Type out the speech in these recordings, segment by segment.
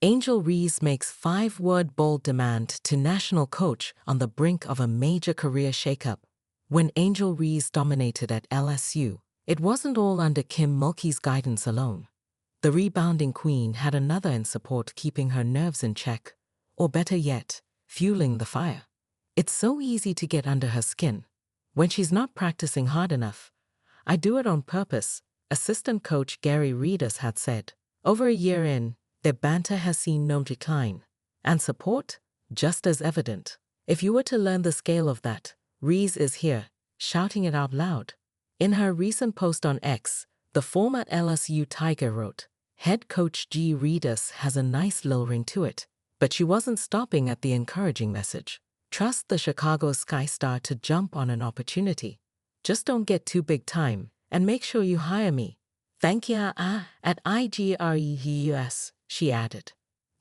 Angel Reese makes 5-word bold demand to national coach on the brink of a major career shakeup. When Angel Reese dominated at LSU, it wasn't all under Kim Mulkey's guidance alone. The rebounding queen had another in support, keeping her nerves in check, or better yet, fueling the fire. It's so easy to get under her skin. When she's not practicing hard enough, I do it on purpose, assistant coach Gary Reese had said. Over a year in, their banter has seen no decline, and support just as evident. If you were to learn the scale of that, Reese is here, shouting it out loud. In her recent post on X, the former LSU Tiger wrote, "Head coach G. Reese has a nice little ring to it," but she wasn't stopping at the encouraging message. Trust the Chicago Sky Star to jump on an opportunity. Just don't get too big time, and make sure you hire me. Thank ya at IGREUS, she added.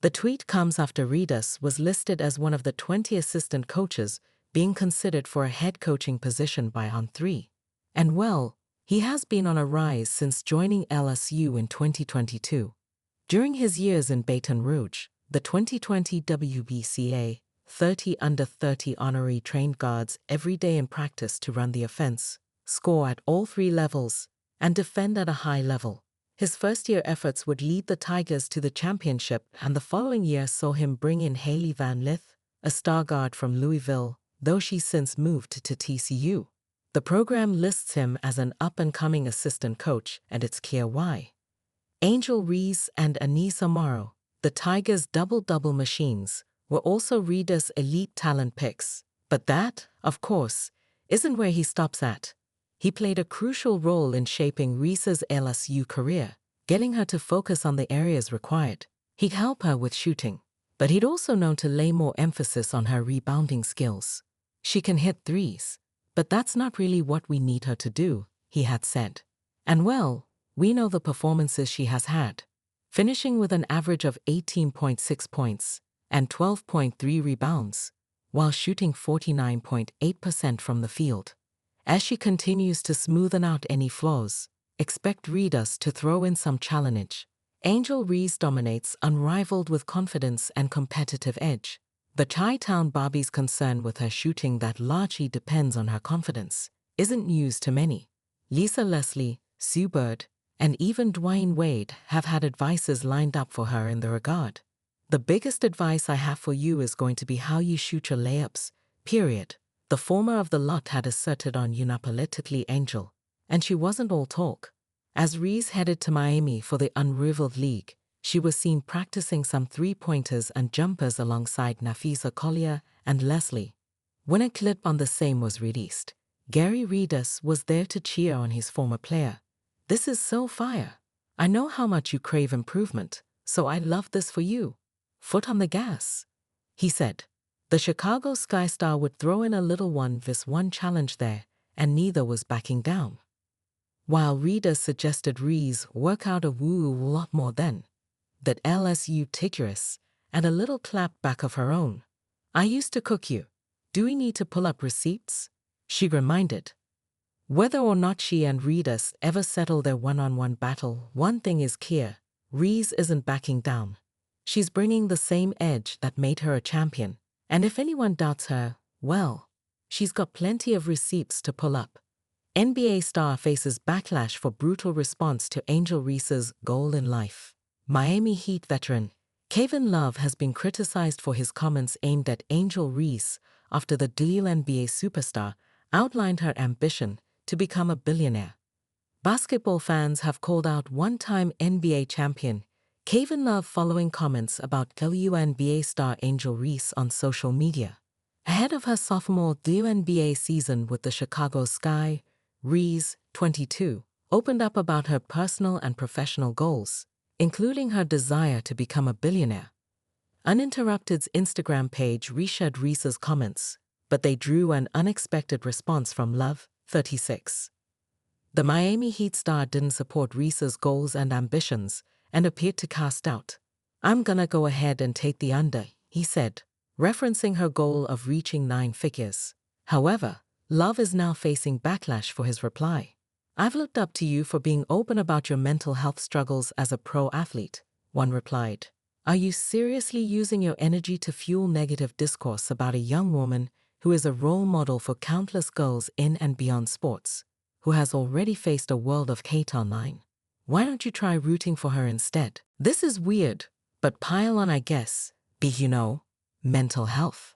The tweet comes after Reese was listed as one of the 20 assistant coaches being considered for a head coaching position by On3. And well, he has been on a rise since joining LSU in 2022. During his years in Baton Rouge, the 2020 WBCA 30 under 30 honorary trained guards every day in practice to run the offense, score at all 3 levels, and defend at a high level. His first-year efforts would lead the Tigers to the championship, and the following year saw him bring in Haley Van Lith, a star guard from Louisville, though she's since moved to TCU. The program lists him as an up-and-coming assistant coach, and it's clear why. Angel Reese and Anissa Morrow, the Tigers' double-double machines, were also Reese's elite talent picks. But that, of course, isn't where he stops at. He played a crucial role in shaping Reese's LSU career, getting her to focus on the areas required. He'd help her with shooting, but he'd also known to lay more emphasis on her rebounding skills. She can hit threes, but that's not really what we need her to do, he had said. And well, we know the performances she has had, finishing with an average of 18.6 points and 12.3 rebounds, while shooting 49.8% from the field. As she continues to smoothen out any flaws, expect Reese to throw in some challenge. Angel Reese dominates, unrivaled with confidence and competitive edge. But Chi-Town Barbie's concern with her shooting that largely depends on her confidence isn't news to many. Lisa Leslie, Sue Bird, and even Dwayne Wade have had advices lined up for her in the regard. The biggest advice I have for you is going to be how you shoot your layups, period. The former of the lot had asserted on unapologetically Angel, and she wasn't all talk. As Reese headed to Miami for the Unrivaled League, she was seen practicing some three-pointers and jumpers alongside Nafisa Collier and Leslie. When a clip on the same was released, Gary Reese was there to cheer on his former player. "This is so fire. I know how much you crave improvement, so I love this for you. Foot on the gas," he said. The Chicago Sky Star would throw in a little 1v1 challenge there, and neither was backing down. While Reese suggested Reese work out a woo lot more then, that LSU tigress, and a little clap back of her own. "I used to cook you. Do we need to pull up receipts?" she reminded. Whether or not she and Reese ever settle their one-on-one battle, one thing is clear: Reese isn't backing down. She's bringing the same edge that made her a champion. And if anyone doubts her, well, she's got plenty of receipts to pull up. NBA star faces backlash for brutal response to Angel Reese's goal in life. Miami Heat veteran Kevin Love has been criticized for his comments aimed at Angel Reese after the WNBA superstar outlined her ambition to become a billionaire. Basketball fans have called out one-time NBA champion Kevin Love following comments about WNBA star Angel Reese on social media. Ahead of her sophomore WNBA season with the Chicago Sky, Reese, 22, opened up about her personal and professional goals, including her desire to become a billionaire. Uninterrupted's Instagram page reshared Reese's comments, but they drew an unexpected response from Love, 36. The Miami Heat star didn't support Reese's goals and ambitions, and appeared to cast doubt. "I'm gonna go ahead and take the under," he said, referencing her goal of reaching 9 figures. However, Love is now facing backlash for his reply. "I've looked up to you for being open about your mental health struggles as a pro athlete," one replied. Are you seriously using your energy to fuel negative discourse about a young woman who is a role model for countless girls in and beyond sports, who has already faced a world of hate online? Why don't you try rooting for her instead? This is weird, but pile on, I guess. Mental health.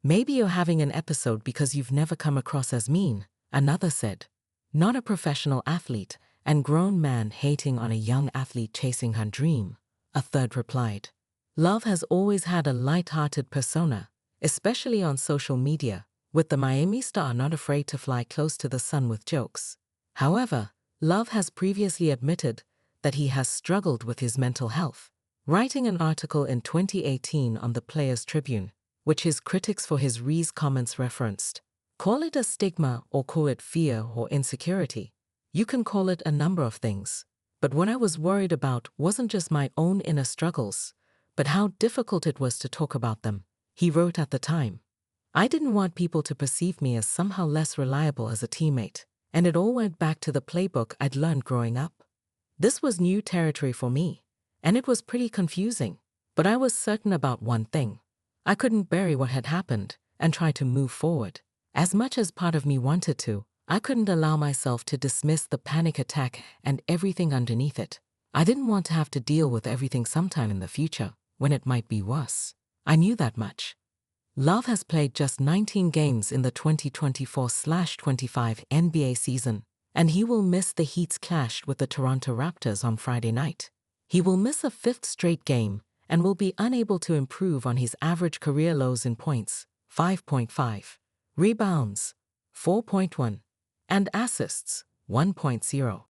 Maybe you're having an episode because you've never come across as mean, another said. Not a professional athlete and grown man hating on a young athlete chasing her dream, a third replied. Love has always had a light-hearted persona, especially on social media, with the Miami star not afraid to fly close to the sun with jokes. However, Love has previously admitted that he has struggled with his mental health, writing an article in 2018 on the Players Tribune, which his critics for his Reese comments referenced. Call it a stigma or call it fear or insecurity. You can call it a number of things. But what I was worried about wasn't just my own inner struggles, but how difficult it was to talk about them, he wrote at the time. I didn't want people to perceive me as somehow less reliable as a teammate, and it all went back to the playbook I'd learned growing up. This was new territory for me, and it was pretty confusing, but I was certain about one thing. I couldn't bury what had happened and try to move forward. As much as part of me wanted to, I couldn't allow myself to dismiss the panic attack and everything underneath it. I didn't want to have to deal with everything sometime in the future, when it might be worse. I knew that much. Love has played just 19 games in the 2024/25 NBA season, and he will miss the Heat's clash with the Toronto Raptors on Friday night. He will miss a fifth straight game and will be unable to improve on his average career lows in points, 5.5, rebounds, 4.1, and assists, 1.0.